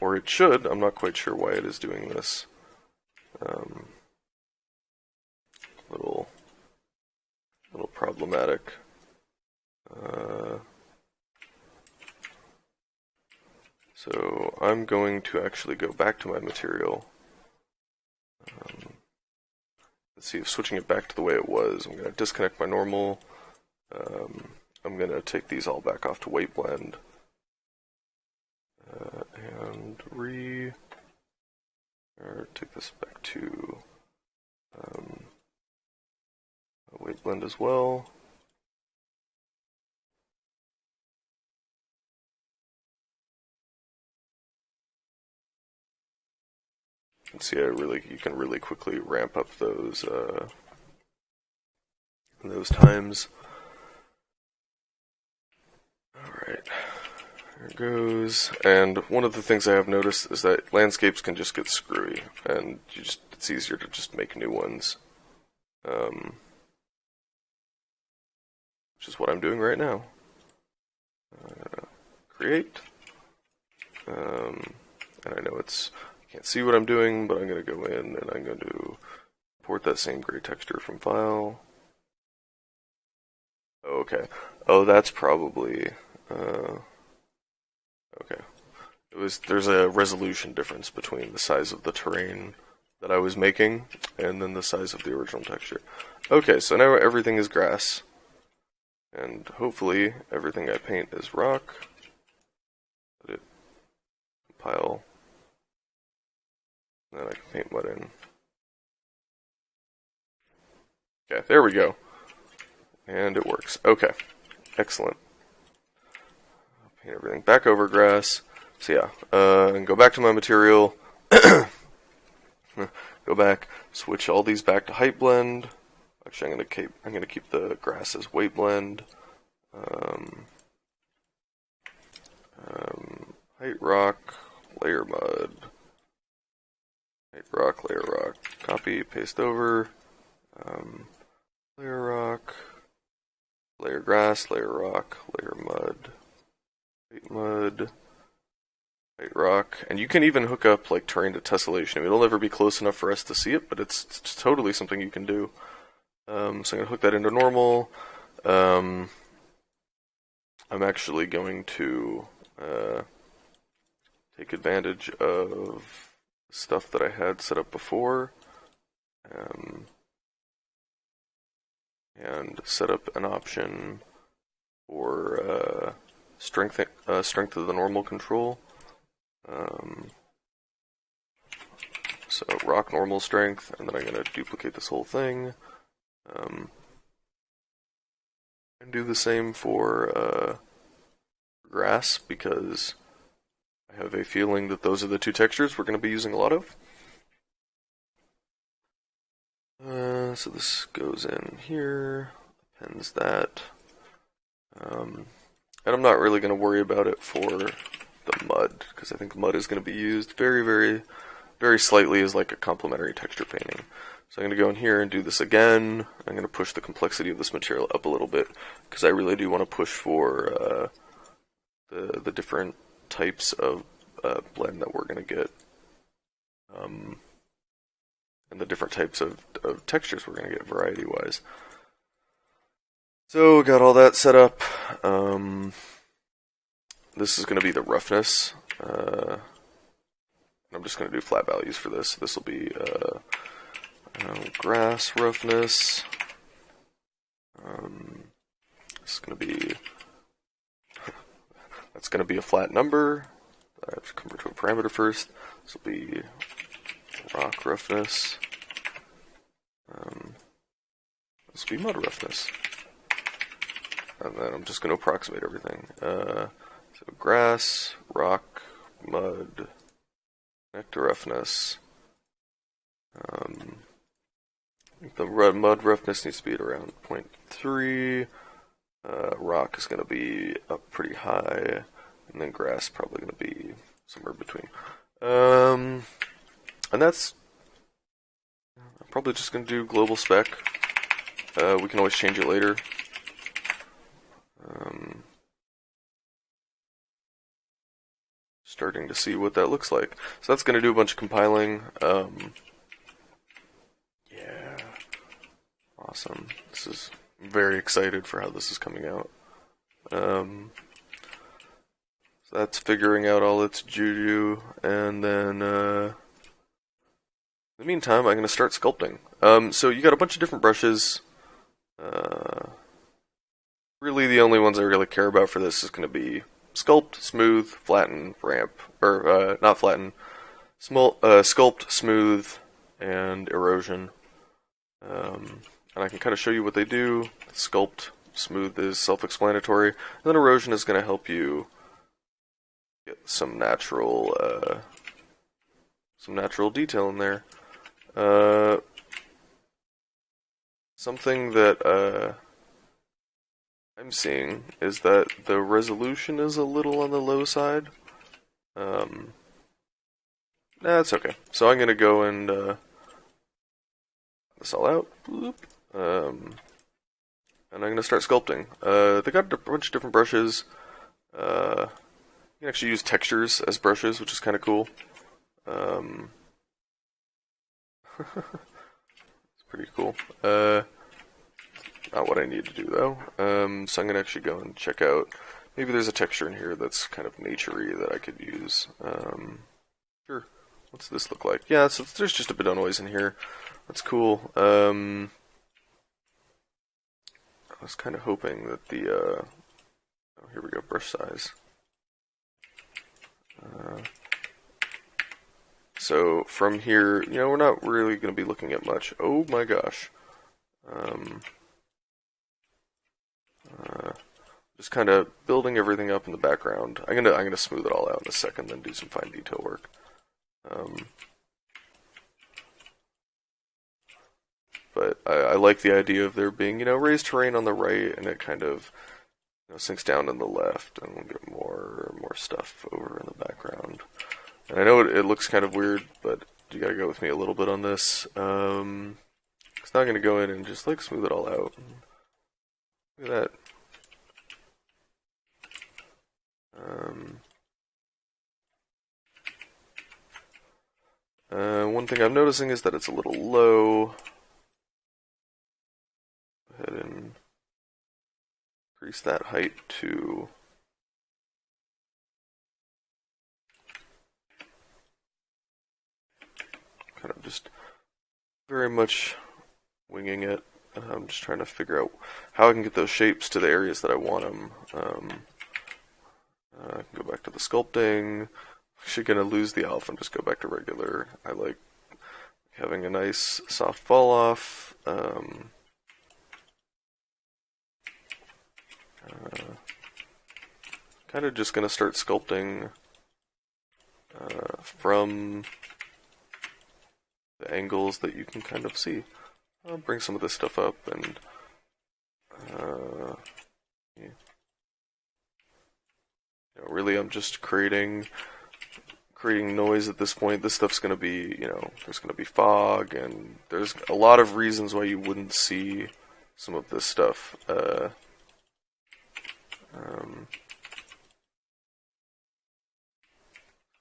Or it should. I'm not quite sure why it is doing this. Little problematic. So I'm going to actually go back to my material. Let's see if switching it back to the way it was. I'm going to disconnect my normal. I'm going to take these all back off to weight blend. And take this back to weight blend as well. You can see you can really quickly ramp up those times. Alright, there it goes. And one of the things I have noticed is that landscapes can just get screwy, and it's easier to just make new ones. Which is what I'm doing right now. Create. And I know I can't see what I'm doing, but I'm going to go in and I'm going to import that same gray texture from file. Okay. Oh, that's probably... okay. There's a resolution difference between the size of the terrain that I was making and then the size of the original texture. Okay, so now everything is grass. And hopefully everything I paint is rock. Let it compile. Then I can paint mud in. Okay, there we go. And it works. Okay, excellent. I'll paint everything back over grass. So yeah, and go back to my material. Go back, switch all these back to height blend. Actually, I'm gonna keep the grass as weight blend. Height rock, layer mud. Height rock, layer rock. Copy, paste over. Layer rock, layer grass, layer rock, layer mud. Height mud. Height rock. And you can even hook up like terrain to tessellation. It'll never be close enough for us to see it, but it's totally something you can do. So I'm going to hook that into normal. I'm actually going to take advantage of stuff that I had set up before and set up an option for strength of the normal control. So rock normal strength, and then I'm going to duplicate this whole thing. And do the same for grass, because I have a feeling that those are the two textures we're going to be using a lot of. So this goes in here, appends that. And I'm not really going to worry about it for the mud, because I think mud is going to be used very, very, very slightly as like a complementary texture painting. So I'm going to go in here and do this again. I'm going to push the complexity of this material up a little bit, because I really do want to push for the different types of blend that we're going to get, and the different types of textures we're going to get variety-wise. So got all that set up. This is going to be the roughness. I'm just going to do flat values for this. This will be grass roughness. It's going to be that's going to be a flat number. I have to convert to a parameter first. This will be rock roughness. This will be mud roughness. And then I'm just going to approximate everything. So grass, rock, mud, connect to roughness. The mud roughness needs to be at around 0.3. Rock is going to be up pretty high, and then grass probably going to be somewhere between. And that's I'm probably just going to do global spec. We can always change it later. starting to see what that looks like. So that's going to do a bunch of compiling. Yeah, awesome. This is very excited for how this is coming out. So that's figuring out all its juju, and then in the meantime, I'm going to start sculpting. So you got a bunch of different brushes. Really, the only ones I really care about for this is going to be sculpt, smooth, flatten, ramp, or not flatten, sculpt, smooth, and erosion. And I can kind of show you what they do. Sculpt, smooth is self-explanatory, and then erosion is going to help you get some natural detail in there. Something that I'm seeing is that the resolution is a little on the low side. That's okay. So I'm gonna go and this all out. Boop. And I'm gonna start sculpting. They got a bunch of different brushes. You can actually use textures as brushes, which is kind of cool. It's pretty cool. Not what I need to do though. So I'm gonna actually go and check out. Maybe there's a texture in here that's kind of nature-y that I could use. Sure. What's this look like? Yeah, so there's just a bit of noise in here. That's cool. I was kind of hoping that the oh, here we go, brush size. So from here, you know, we're not really going to be looking at much. Oh my gosh. Just kind of building everything up in the background. I'm gonna smooth it all out in a second, then do some fine detail work. But I like the idea of there being, you know, raised terrain on the right, and it kind of, you know, sinks down on the left, and we'll get more stuff over in the background. And I know it looks kind of weird, but you gotta go with me a little bit on this. It's not gonna go in and just like smooth it all out. Look at that. One thing I'm noticing is that it's a little low. Go ahead and increase that height to kind of just very much winging it. I'm just trying to figure out how I can get those shapes to the areas that I want them. I can go back to the sculpting. Actually gonna lose the alpha and just go back to regular. I like having a nice soft fall off. Kind of just gonna start sculpting from the angles that you can kind of see. I'll bring some of this stuff up and yeah. You know, really I'm just creating noise at this point. This stuff's going to be, you know, there's going to be fog, and there's a lot of reasons why you wouldn't see some of this stuff.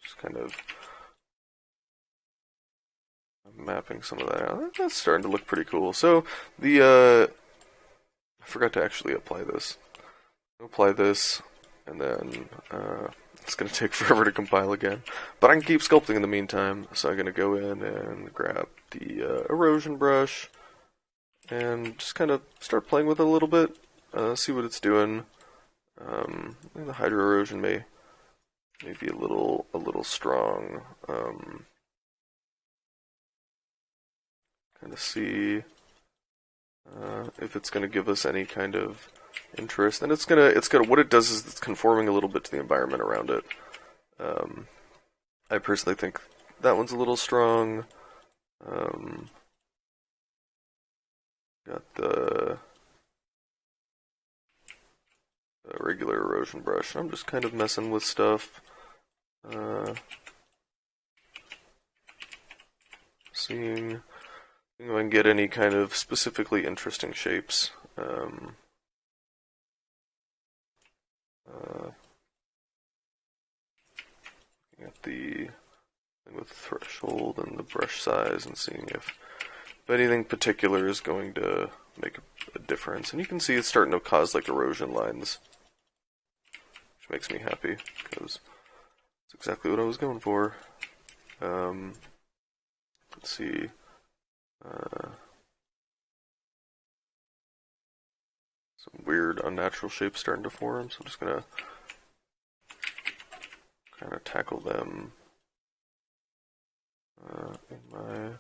Just kind of mapping some of that out. That's starting to look pretty cool. So the I forgot to actually apply this. Apply this, and then it's going to take forever to compile again. But I can keep sculpting in the meantime, so I'm going to go in and grab the erosion brush and just kind of start playing with it a little bit, see what it's doing. The hydro erosion may be a little strong. Kind of see if it's going to give us any kind of interest, and it's gonna what it does is it's conforming a little bit to the environment around it. I personally think that one's a little strong. Got the regular erosion brush. I'm just kind of messing with stuff. Seeing if I can get any kind of specifically interesting shapes. at the thing with the threshold and the brush size and seeing if anything particular is going to make a difference. And you can see it's starting to cause like erosion lines, which makes me happy because it's exactly what I was going for. Let's see. Some weird unnatural shapes starting to form, so I'm just gonna kind of tackle them in my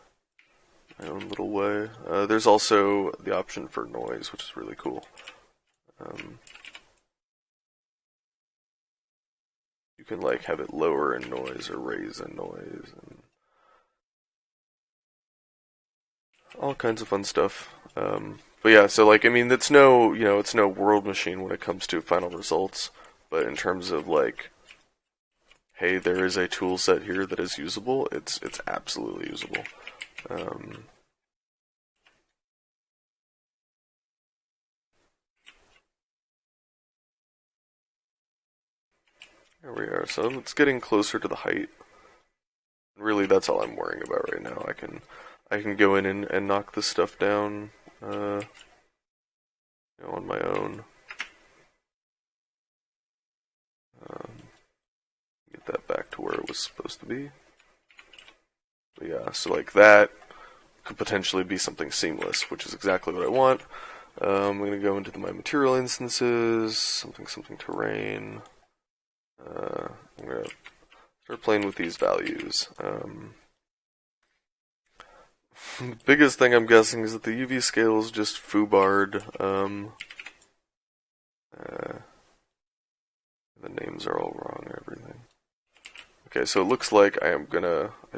own little way. There's also the option for noise, which is really cool. You can like have it lower in noise or raise in noise, and all kinds of fun stuff. But yeah, so like, I mean, it's no, it's no world machine when it comes to final results, but in terms of like, hey, there is a tool set here that is usable, it's absolutely usable. There we are. So it's getting closer to the height. Really, that's all I'm worrying about right now. I can go in and knock this stuff down, on my own. Get that back to where it was supposed to be. But yeah, so like that could potentially be something seamless, which is exactly what I want. I'm going to go into my material instances, something terrain. I'm going to start playing with these values. The biggest thing I'm guessing is that the UV scale is just foobarred. The names are all wrong and everything. Okay, so it looks like I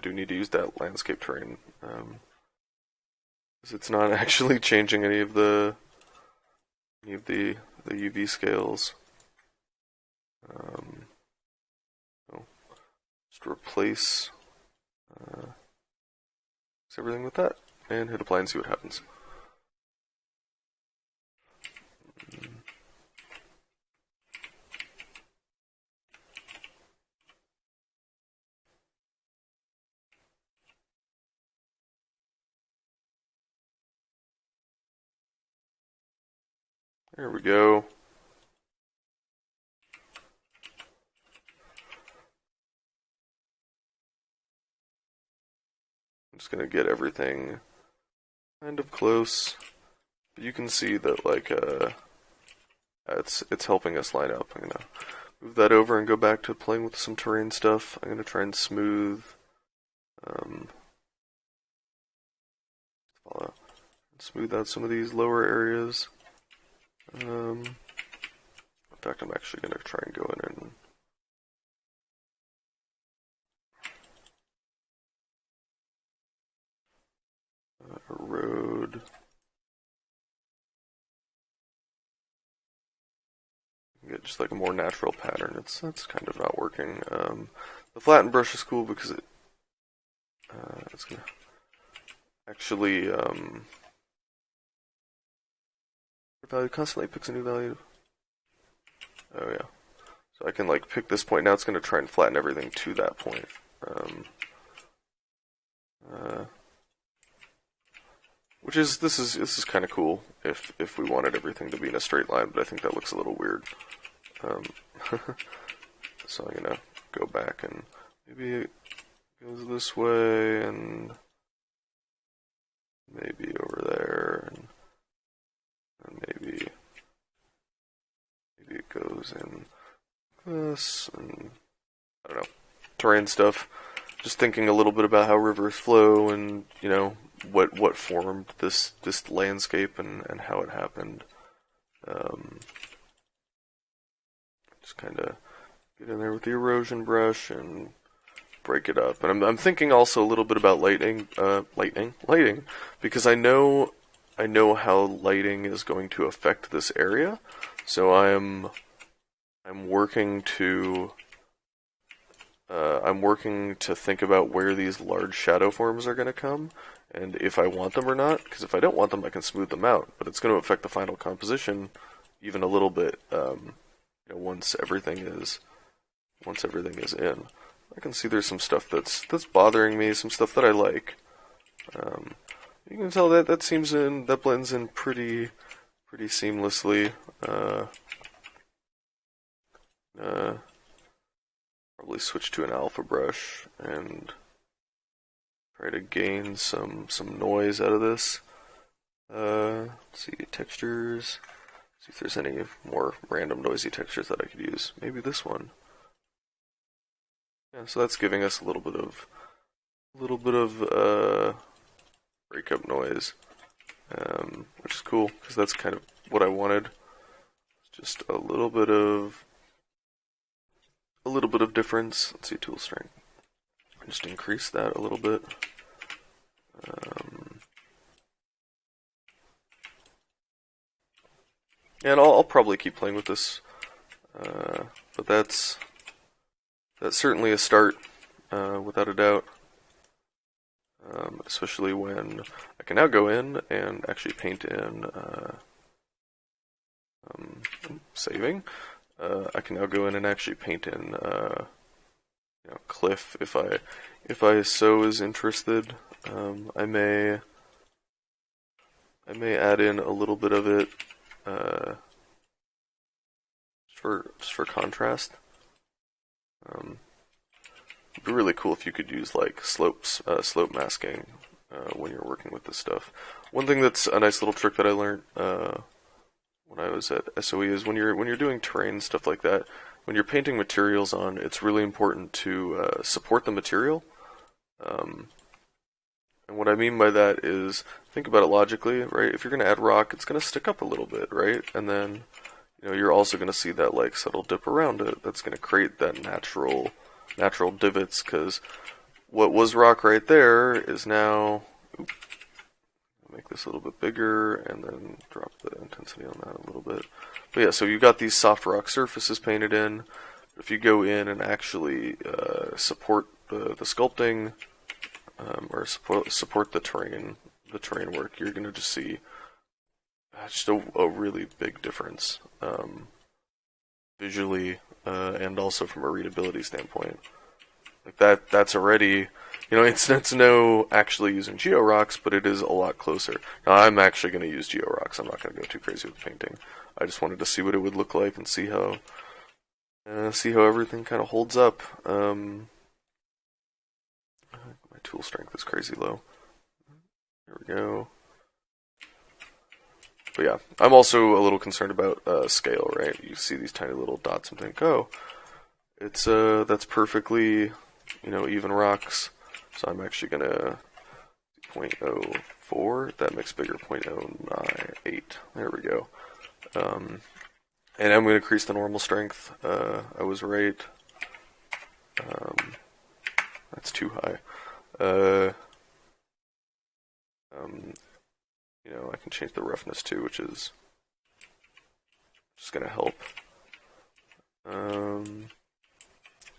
do need to use that landscape terrain. Because it's not actually changing any of the UV scales. So just replace everything with that, and hit apply and see what happens. There we go. I'm just gonna get everything kind of close, but you can see that like it's helping us line up. I'm gonna move that over and go back to playing with some terrain stuff. I'm gonna try and smooth out some of these lower areas. In fact, I'm actually gonna try and go in and erode. Get just like a more natural pattern. That's kind of not working. The flatten brush is cool because it's gonna actually value constantly picks a new value. Oh yeah, so I can like pick this point. Now it's gonna try and flatten everything to that point. This is kind of cool if we wanted everything to be in a straight line, but I think that looks a little weird. So I'm gonna go back and maybe it goes this way and maybe over there and maybe it goes in this and I don't know, terrain stuff. Just thinking a little bit about how rivers flow and what formed this landscape and how it happened. Just kind of get in there with the erosion brush and break it up. And I'm thinking also a little bit about lighting, because I know how lighting is going to affect this area. So I'm working to think about where these large shadow forms are going to come, and if I want them or not. Because if I don't want them, I can smooth them out. But it's going to affect the final composition even a little bit. Once everything is in. see there's some stuff that's bothering me, some stuff that I like. You can tell that that blends in pretty seamlessly. Probably switch to an alpha brush and try to gain some noise out of this. Let's see, textures. See if there's any more random noisy textures that I could use. Maybe this one. Yeah, so that's giving us a little bit of breakup noise, which is cool because that's kind of what I wanted. Just a little bit of difference. Let's see, tool strength. Just increase that a little bit. And I'll probably keep playing with this, but that's certainly a start, without a doubt. Especially when I can now go in and actually paint in. Saving. I can now go in and actually paint in, cliff if I so is interested. I may add in a little bit of it. Just for contrast. It'd be really cool if you could use like slope masking when you're working with this stuff. One thing that's a nice little trick that I learned when I was at SOE is when you're doing terrain stuff like that, when you're painting materials on, it's really important to support the material. And what I mean by that is, think about it logically, right? If you're going to add rock, it's going to stick up a little bit, right? And then, you're also going to see that like subtle dip around it. That's going to create that natural divots, because what was rock right there is now. Make this a little bit bigger and then drop the intensity on that a little bit. But yeah, so you've got these soft rock surfaces painted in. If you go in and actually support the sculpting, or support the terrain work, you're gonna just see just a really big difference, visually, and also from a readability standpoint. Like that's already, it's no actually using georocks, but it is a lot closer. Now I'm actually going to use georocks. I'm not going to go too crazy with painting. I just wanted to see what it would look like and see how everything kind of holds up. My tool strength is crazy low. There we go. But yeah, I'm also a little concerned about scale, right? You see these tiny little dots and think, oh, it's that's perfectly, even rocks. So I'm actually gonna 0.04. That makes bigger, 0.098. There we go. And I'm gonna increase the normal strength. I was right. That's too high. I can change the roughness too, which is just gonna help.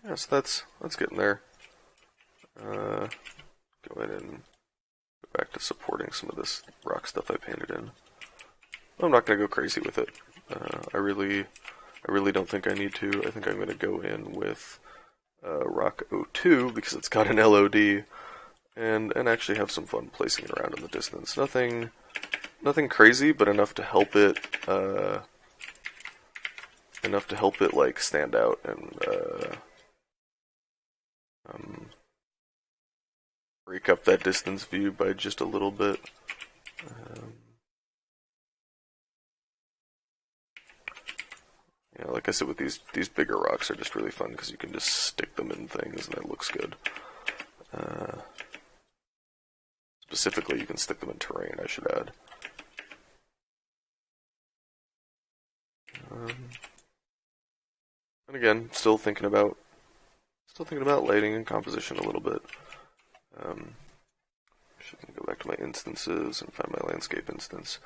Yeah, so that's getting there. Go ahead and go back to supporting some of this rock stuff I painted in. I'm not gonna go crazy with it. I really don't think I need to. I think I'm gonna go in with Rock 02 because it's got an LOD, and actually have some fun placing it around in the distance. Nothing crazy, but enough to help it like stand out and break up that distance view by just a little bit. Like I said, with these bigger rocks are just really fun because you can just stick them in things and it looks good. Specifically, you can stick them in terrain, I should add. And again, still thinking about lighting and composition a little bit. Should go back to my instances and find my landscape instance.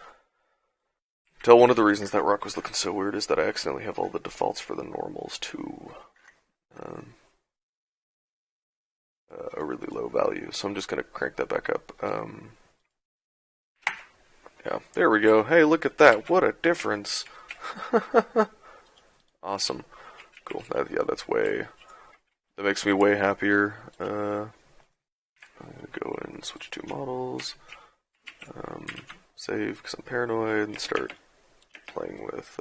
Tell one of the reasons that rock was looking so weird is that I accidentally have all the defaults for the normals to a really low value, so I'm just going to crank that back up. Yeah, there we go. Hey, look at that. What a difference. Awesome. Cool. That's way that makes me way happier. I'm gonna go and switch to models, save because I'm paranoid, and start playing with,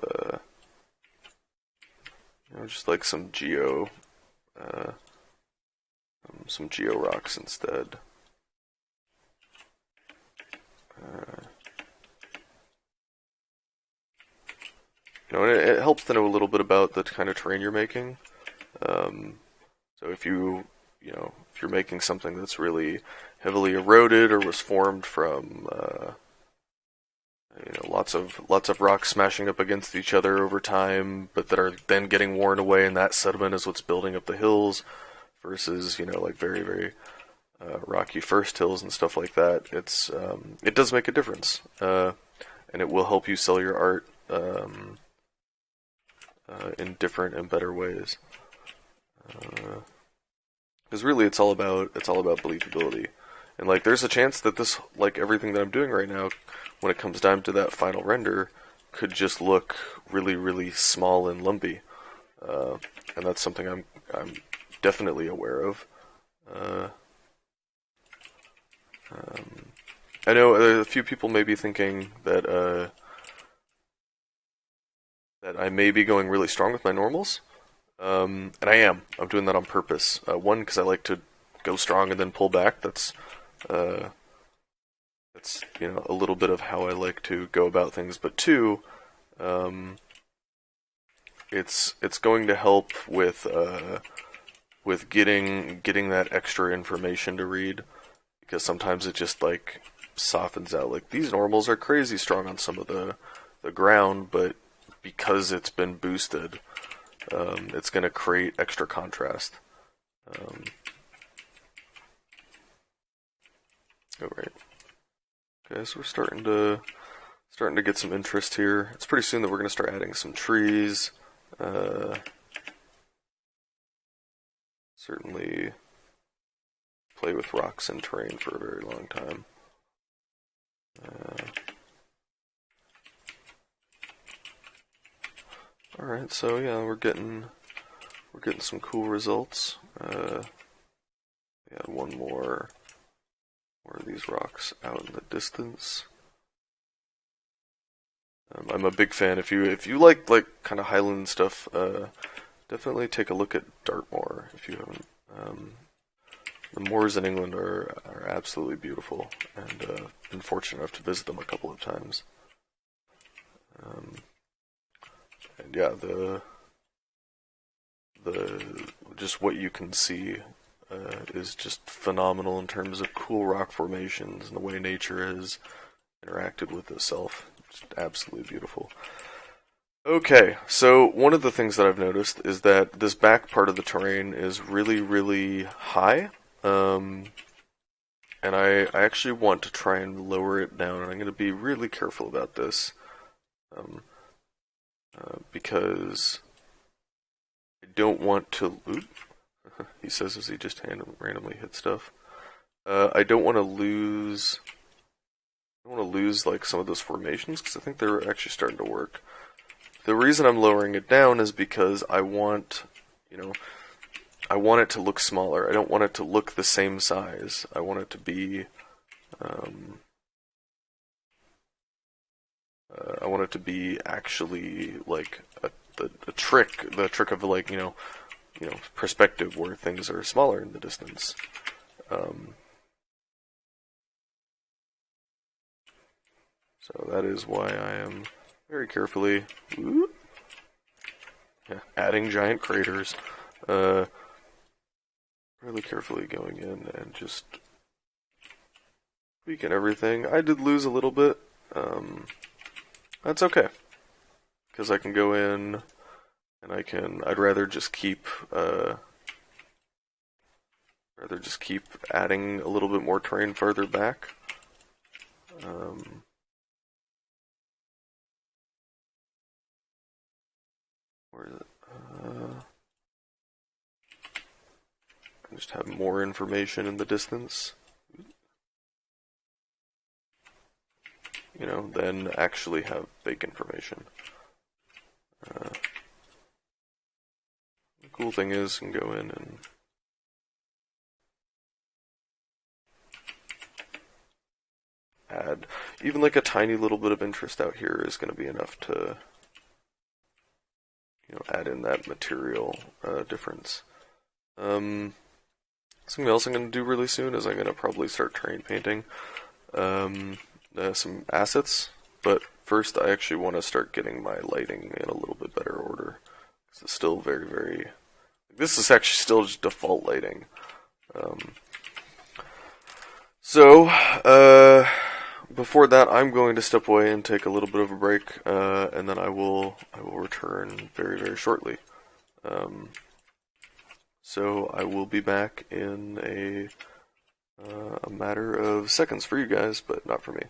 just like some geo rocks instead. And it helps to know a little bit about the kind of terrain you're making. So if you're making something that's really heavily eroded or was formed from lots of rocks smashing up against each other over time, but that are then getting worn away, and that sediment is what's building up the hills, versus like very very rocky first hills and stuff like that. It does make a difference, and it will help you sell your art in different and better ways. Because really, it's all about believability, and like there's a chance that this, like everything that I'm doing right now, when it comes down to that final render, could just look really really small and lumpy, and that's something I'm definitely aware of. I know a few people may be thinking that that I may be going really strong with my normals. And I am. I'm doing that on purpose. One, because I like to go strong and then pull back. That's a little bit of how I like to go about things. But two, it's going to help with getting that extra information to read, because sometimes it just like softens out. Like these normals are crazy strong on some of the ground, but because it's been boosted, it's going to create extra contrast. Alright. Okay, so we're starting to get some interest here. It's pretty soon that we're going to start adding some trees. Certainly play with rocks and terrain for a very long time. Alright, so yeah, we're getting some cool results. We had one more of these rocks out in the distance. I'm a big fan. If you like kind of Highland stuff, definitely take a look at Dartmoor if you haven't. The moors in England are absolutely beautiful, and been fortunate enough to visit them a couple of times. And yeah, the just what you can see is just phenomenal in terms of cool rock formations and the way nature has interacted with itself. Just absolutely beautiful. Okay, so one of the things that I've noticed is that this back part of the terrain is really, really high, and I actually want to try and lower it down, and I'm going to be really careful about this, because I don't want to... Oop, he says as he just randomly hit stuff. I don't want to lose... like some of those formations, because I think they're actually starting to work. The reason I'm lowering it down is because I want it to look smaller. I don't want it to look the same size. I want it to be, actually like the trick of like perspective, where things are smaller in the distance. So that is why I am very carefully adding giant craters, really carefully going in and just tweaking everything. I did lose a little bit. That's okay, because I can go in and I'd rather just keep adding a little bit more terrain further back. Where is it? Just have more information in the distance. Then actually have big information. The cool thing is, you can go in and add. Even like a tiny little bit of interest out here is going to be enough to, add in that material difference. Something else I'm going to do really soon is I'm going to probably start terrain painting some assets, but first I actually want to start getting my lighting in a little bit better order. It's still very, this is actually still just default lighting. Before that, I'm going to step away and take a little bit of a break, and then I will return very shortly. So I will be back in a matter of seconds for you guys, but not for me.